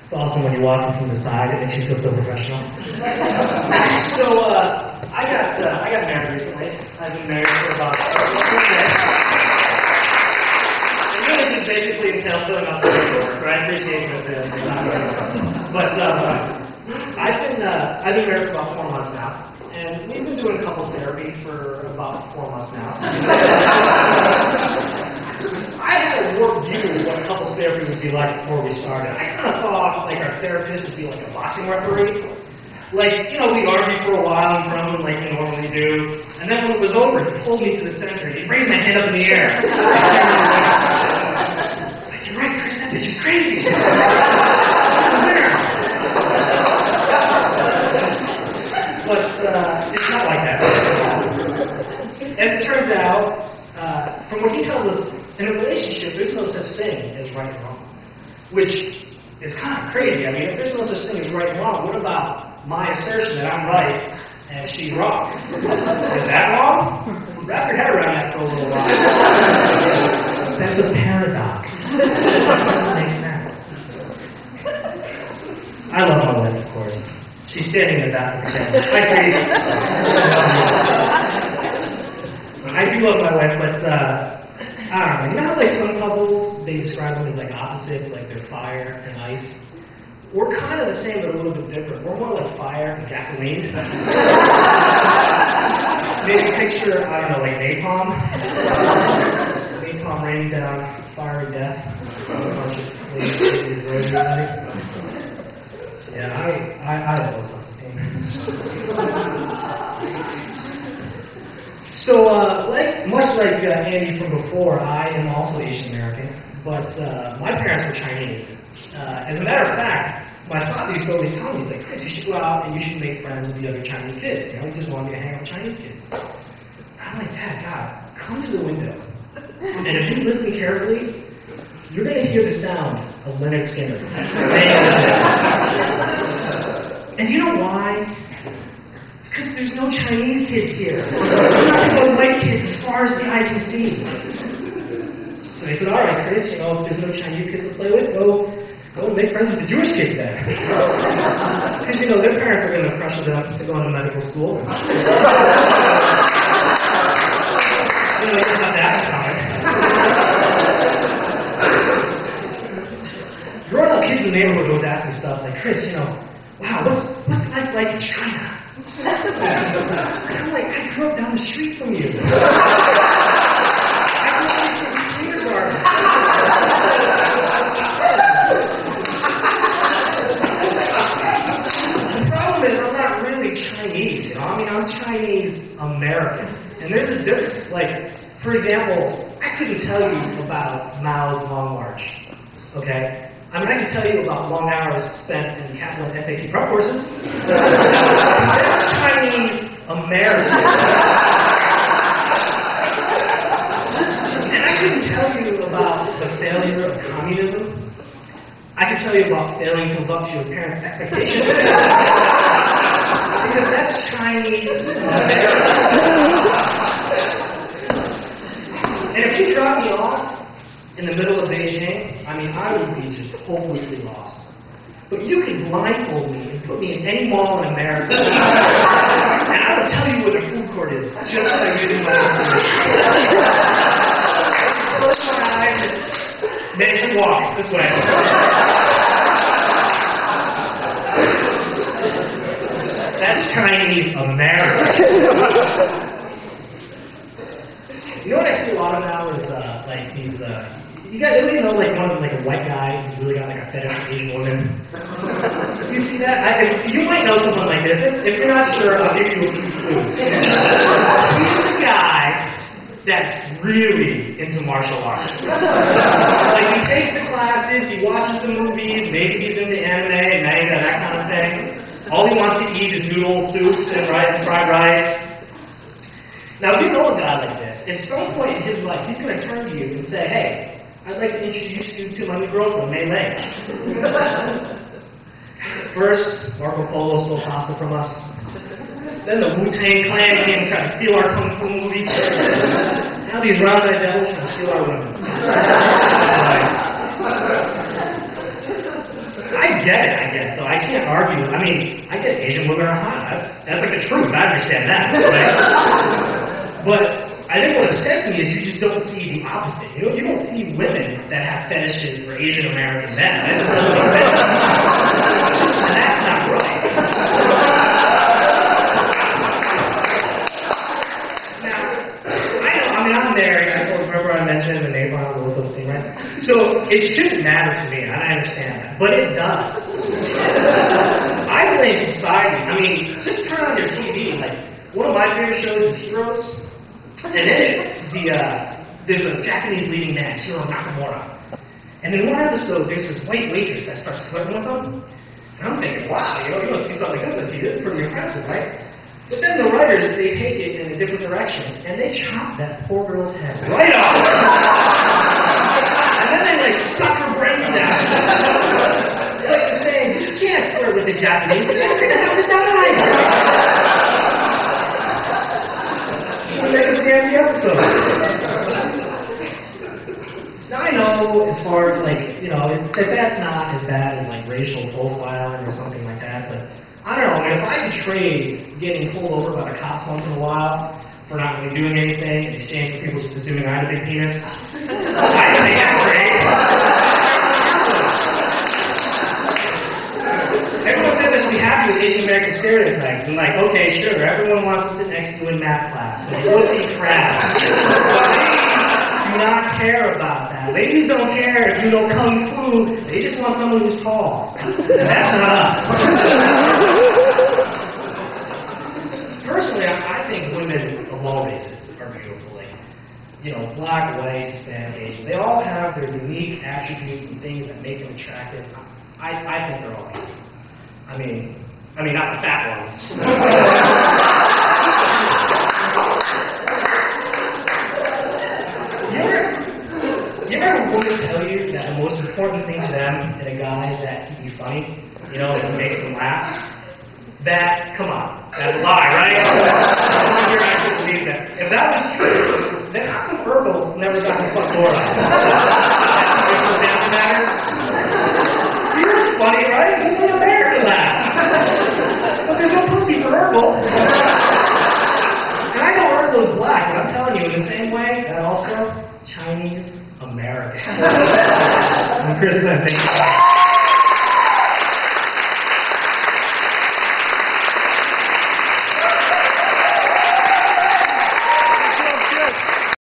It's awesome when you walk in from the side. It makes you feel so professional. So I got married recently. I've been married for about 4 years. It really just basically entails filling out some paperwork, right? I appreciate it. But I've been married for about 4 months now. And we've been doing couples therapy for about 4 months now. I had a warped view of what couples therapy would be like before we started. I kind of thought like our therapist would be like a boxing referee. Like, you know, we'd argue for a while in front of him like we normally do. And then when it was over, he pulled me to the center. He'd raise my hand up in the air. Like, you're right, Chris, that bitch is crazy. But it's not like that. As it turns out, from what he tells us, in a relationship, there's no such thing as right and wrong. Which is kind of crazy. I mean, if there's no such thing as right and wrong, what about my assertion that I'm right and she's wrong? Is that wrong? Wrap your head around that for a little while. That's a paradox. It doesn't make sense. I love my wife, of course. She's standing in the back of the camera. I do love my wife, but I don't know. You know how like some couples, they describe them as like opposites, like they're fire and ice? We're kind of the same, but a little bit different. We're more like fire and gasoline. Makes you picture, I don't know, like napalm. Napalm raining down fiery death on a bunch of ladies' roads. Yeah, I have low self-esteem. So, much like Andy from before, I am also Asian American, but my parents were Chinese. As a matter of fact, my father used to always tell me, he's like, Chris, you should go out and you should make friends with the other Chinese kids. You know, he just wanted me to hang out with Chinese kids. I'm like, Dad, God, come to the window. And if you listen carefully, you're going to hear the sound of Leonard Skinner. And you know why? It's because there's no Chinese kids here. There's nothing but white kids as far as the eye can see. So they said, all right, Chris, you know, if there's no Chinese kids to play with, go make friends with the Jewish kids then. Because, you know, their parents are going to pressure them to go into medical school. You know, it's not that common. Growing up, kids in the neighborhood was asking stuff like, Chris, you know, wow, what's life like in China? I'm like, I grew up down the street from you. I grew up in kindergarten. The problem is I'm not really Chinese, you know? I mean, I'm Chinese American. And there's a difference. Like, for example, I couldn't tell you about Mao's Long March, okay? I mean, I can tell you about long hours spent in Kaplan SAT prep courses. That's Chinese American. And I couldn't tell you about the failure of communism. I can tell you about failing to live up to your parents' expectations. Because that's Chinese American. And if you drop me off in the middle of Beijing, I mean, I would be just hopelessly lost. But you can blindfold me and put me in any mall in America, and I will tell you where the food court is, just by using my intuition. Close my eyes, then you walk this way. That's Chinese American. You know what I see a lot of now is like these. You guys, anybody know like one of like a white guy who's really got like a fetish for Asian women? You see that? You might know someone like this. If you're not sure, I'll give you a few clues. He's the guy that's really into martial arts. Like he takes the classes, he watches the movies, maybe he's into anime, manga, that kind of thing. All he wants to eat is noodle soups and fried rice. Now, if you know a guy like this, at some point in his life, he's going to turn to you and say, hey, I'd like to introduce you to my new girlfriend, Mei Lei. First, Marco Polo stole pasta from us. Then the Wu-Tang Clan came and tried to steal our Kung Fu movie. Now these round-eyed devils trying to steal our women. I get it, I guess, though. I can't argue. I mean, I get Asian women are hot. That's like the truth. I understand that, right? But I think what upsets me is you just don't see the opposite. You know, you don't see women that have fetishes for Asian American men. That just doesn't make sense. And that's not right. Now, I mean, I'm married. Remember I mentioned the neighbor on the little thing, right? So it shouldn't matter to me, and I understand that, but it does. I blame society. I mean, just turn on your TV. Like, one of my favorite shows is Heroes, and then there's a Japanese leading man, Hiro Nakamura. And in one episode, there's this white waitress that starts flirting with him, and I'm thinking, wow, you know, see something like this on TV. This is pretty impressive, right? But then the writers, they take it in a different direction, and they chop that poor girl's head right off. And then they, like, suck her brains out. Like they're saying, you can't flirt with the Japanese, because you're going to have to die. And then it's the end of the episode. Now, I know, as far as, like, you know, if that's not as bad as, like, racial profiling or something like that, but I don't know, if I could trade getting pulled over by the cops once in a while for not really doing anything in exchange for people just assuming I had a big penis, I'd take that trade. Everyone says I should be happy with Asian American stereotypes. I'm like, okay, sure, everyone wants to sit next to you in math class, but they go eat crab. Do not care about that. Ladies don't care if you know kung fu. They just want someone who's tall. And that's not us. Personally, I think women of all races are beautiful. Like, you know, black, white, Hispanic, Asian. They all have their unique attributes and things that make them attractive. I think they're all beautiful. I mean, not the fat ones. You ever have a woman tell you that the most important thing to them in a guy is that he be funny? You know, that he makes them laugh? That, come on, that's a lie, right? I don't want you to actually believe that. If that was true, then how come Urkel never got the front door out? That matters? He was funny, right? He made America laugh. But there's no pussy for Urkel. And I know Urkel is black, but I'm telling you, in the same way, that also Chinese American. I'm Chris, thank you.